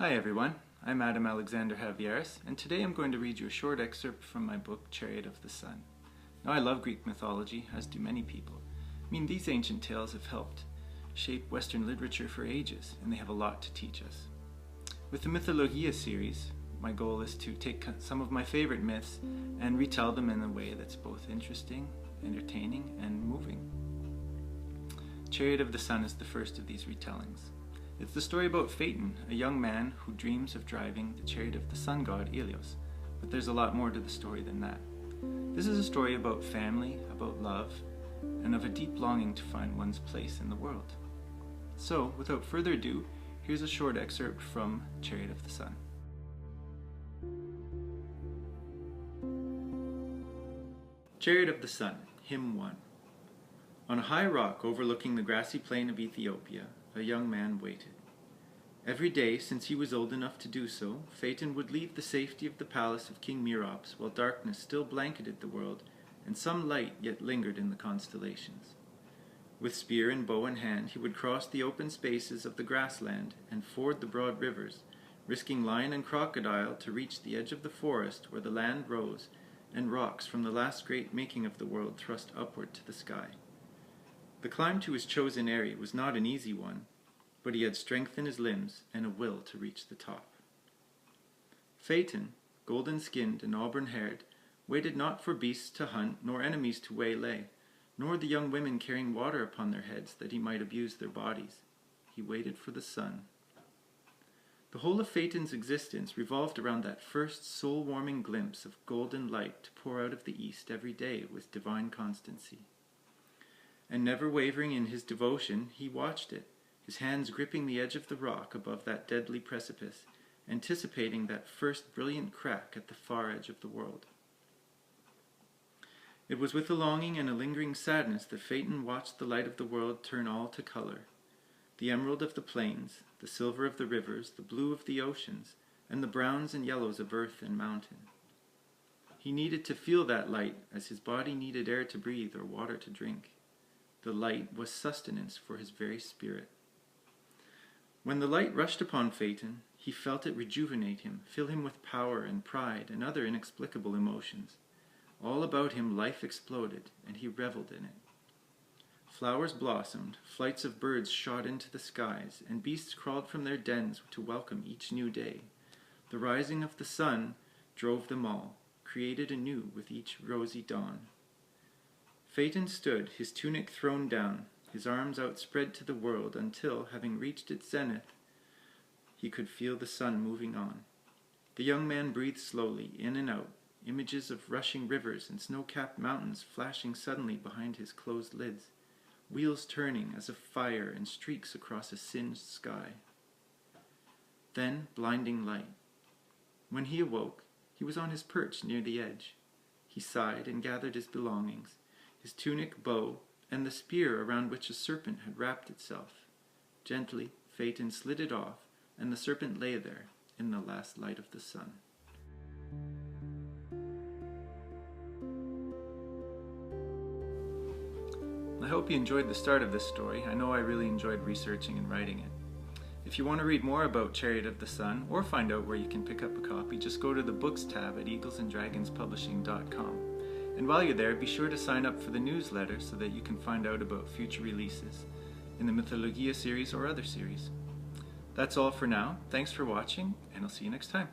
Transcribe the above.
Hi everyone, I'm Adam Alexander Haviaras, and today I'm going to read you a short excerpt from my book, Chariot of the Sun. Now I love Greek mythology, as do many people. I mean, these ancient tales have helped shape Western literature for ages, and they have a lot to teach us. With the Mythologia series, my goal is to take some of my favorite myths and retell them in a way that's both interesting, entertaining, and moving. Chariot of the Sun is the first of these retellings. It's the story about Phaethon, a young man who dreams of driving the chariot of the sun god Helios, but there's a lot more to the story than that. This is a story about family, about love, and of a deep longing to find one's place in the world. So, without further ado, here's a short excerpt from Chariot of the Sun. Chariot of the Sun, Hymn 1. On a high rock overlooking the grassy plain of Ethiopia, a young man waited. Every day, since he was old enough to do so, Phaethon would leave the safety of the palace of King Merops while darkness still blanketed the world and some light yet lingered in the constellations. With spear and bow in hand, he would cross the open spaces of the grassland and ford the broad rivers, risking lion and crocodile to reach the edge of the forest where the land rose and rocks from the last great making of the world thrust upward to the sky. The climb to his chosen area was not an easy one, but he had strength in his limbs and a will to reach the top. Phaethon, golden-skinned and auburn-haired, waited not for beasts to hunt, nor enemies to waylay, nor the young women carrying water upon their heads that he might abuse their bodies. He waited for the sun. The whole of Phaethon's existence revolved around that first soul-warming glimpse of golden light to pour out of the east every day with divine constancy. And never wavering in his devotion, he watched it, his hands gripping the edge of the rock above that deadly precipice, anticipating that first brilliant crack at the far edge of the world. It was with a longing and a lingering sadness that Phaethon watched the light of the world turn all to color, the emerald of the plains, the silver of the rivers, the blue of the oceans, and the browns and yellows of earth and mountain. He needed to feel that light as his body needed air to breathe or water to drink. The light was sustenance for his very spirit. When the light rushed upon Phaethon, he felt it rejuvenate him, fill him with power and pride and other inexplicable emotions. All about him life exploded, and he reveled in it. Flowers blossomed, flights of birds shot into the skies, and beasts crawled from their dens to welcome each new day. The rising of the sun drove them all, created anew with each rosy dawn. Phaethon stood, his tunic thrown down, his arms outspread to the world, until, having reached its zenith, he could feel the sun moving on. The young man breathed slowly, in and out, images of rushing rivers and snow-capped mountains flashing suddenly behind his closed lids, wheels turning as of fire and streaks across a singed sky. Then blinding light. When he awoke, he was on his perch near the edge. He sighed and gathered his belongings, his tunic, bow, and the spear around which a serpent had wrapped itself. Gently, Phaethon slid it off, and the serpent lay there in the last light of the sun. I hope you enjoyed the start of this story. I know I really enjoyed researching and writing it. If you want to read more about Chariot of the Sun, or find out where you can pick up a copy, just go to the Books tab at eaglesanddragonspublishing.com. And while you're there, be sure to sign up for the newsletter so that you can find out about future releases in the Mythologia series or other series. That's all for now. Thanks for watching, and I'll see you next time.